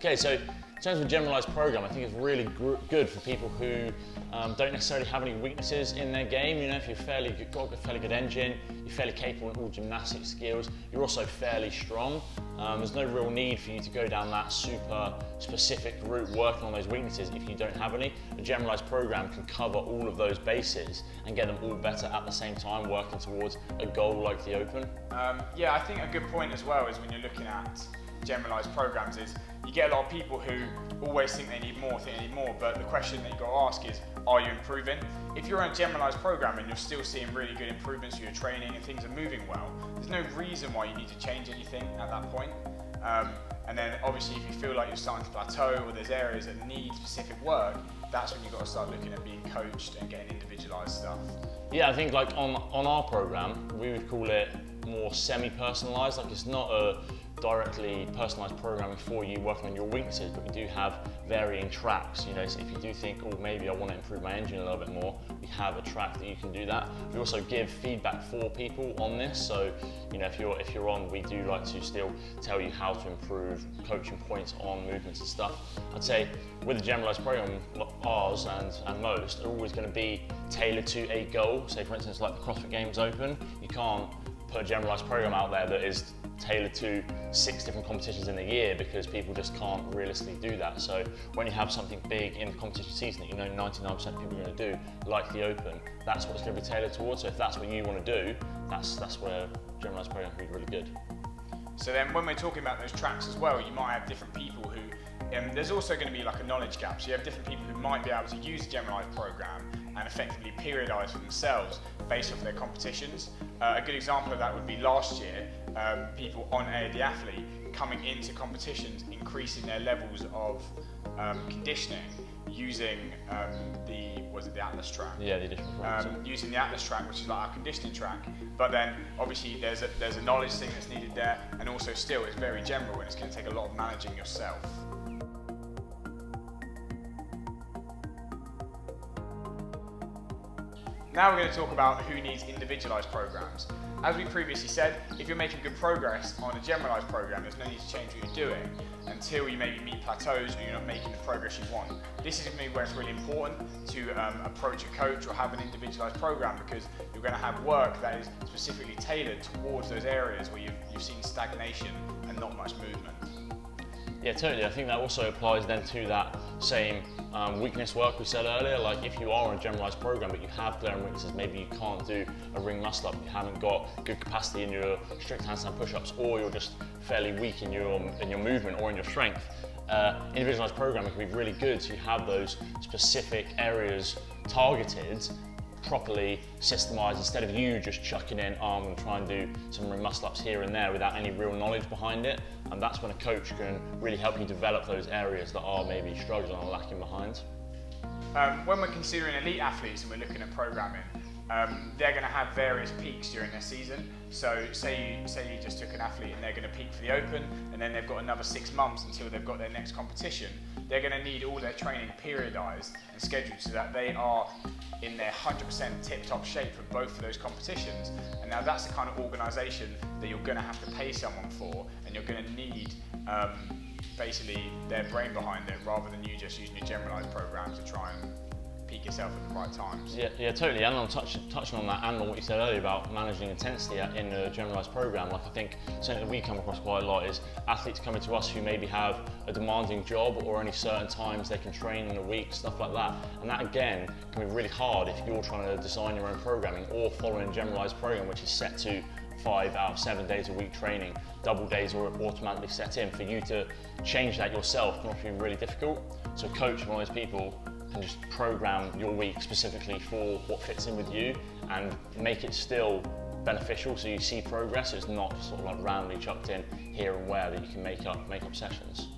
Okay, so in terms of a generalised program, I think it's really good for people who don't necessarily have any weaknesses in their game. You know, if you're got a fairly good engine, you're fairly capable in all gymnastic skills, you're also fairly strong. There's no real need for you to go down that super specific route working on those weaknesses if you don't have any. A generalised program can cover all of those bases and get them all better at the same time, working towards a goal like the Open. Yeah, I think a good point as well is when you're looking at generalised programs is you get a lot of people who always think they need more, but the question that you've got to ask is, are you improving? If you're on a generalised program and you're still seeing really good improvements in your training and things are moving well, there's no reason why you need to change anything at that point. And then obviously if you feel like you're starting to plateau or there's areas that need specific work, that's when you've got to start looking at being coached and getting individualised stuff. Yeah, I think like on our program, we would call it more semi-personalised. Like it's not a directly personalised programming for you working on your weaknesses, but we do have varying tracks. You know, so if you do think, oh, maybe I want to improve my engine a little bit more, we have a track that you can do that. We also give feedback for people on this. So, you know, if you're on, we do like to still tell you how to improve coaching points on movements and stuff. I'd say with a generalised program, ours and most are always going to be tailored to a goal. Say for instance, like the CrossFit Games Open, you can't put a generalised program out there that is tailored to 6 different competitions in a year because people just can't realistically do that. So when you have something big in the competition season that you know 99% of people are going to do, like the Open, that's what it's going to be tailored towards. So if that's what you want to do, that's where generalised program would be really good. So then when we're talking about those tracks as well, you might have different people who, there's also going to be like a knowledge gap. So you have different people who might be able to use a generalised program and effectively periodise for themselves based off their competitions. A good example of that would be last year, people on AOD Athlete coming into competitions, increasing their levels of conditioning using the Atlas track? Yeah, the additional program. Using the Atlas track, which is like our conditioning track. But then obviously there's a knowledge thing that's needed there, and also still it's very general and it's going to take a lot of managing yourself. Now we're going to talk about who needs individualised programs. As we previously said, if you're making good progress on a generalised program, there's no need to change what you're doing until you maybe meet plateaus or you're not making the progress you want. This is going to be where it's really important to approach a coach or have an individualised program, because you're going to have work that is specifically tailored towards those areas where you've seen stagnation and not much movement. Yeah, totally. I think that also applies then to that same weakness work we said earlier. Like if you are on a generalised program but you have glaring weaknesses, maybe you can't do a ring muscle up, you haven't got good capacity in your strict handstand push-ups, or you're just fairly weak in your movement or in your strength. Individualised programming can be really good, so you have those specific areas targeted, properly systemised, instead of you just chucking in, I'm going to try and do some ring muscle ups here and there without any real knowledge behind it. And that's when a coach can really help you develop those areas that are maybe struggling or lacking behind. When we're considering elite athletes and we're looking at programming, they're going to have various peaks during their season. So say you just took an athlete and they're going to peak for the Open, and then they've got another 6 months until they've got their next competition. They're going to need all their training periodised and scheduled so that they are in their 100% tip-top shape for both of those competitions. And now that's the kind of organisation that you're going to have to pay someone for, and you're going to need basically their brain behind it, rather than you just using your generalised program to try and peak yourself at the right times. Yeah, totally. And I'm touching on that and on what you said earlier about managing intensity in a generalised program. Like I think something that we come across quite a lot is athletes coming to us who maybe have a demanding job or only certain times they can train in a week, stuff like that. And that again can be really hard if you're trying to design your own programming or following a generalised program which is set to 5 out of 7 days a week training. Double days are automatically set in. For you to change that yourself can often be really difficult. So a coach, one of those people, can just program your week specifically for what fits in with you and make it still beneficial so you see progress. It's not sort of like randomly chucked in here and where that you can make up sessions.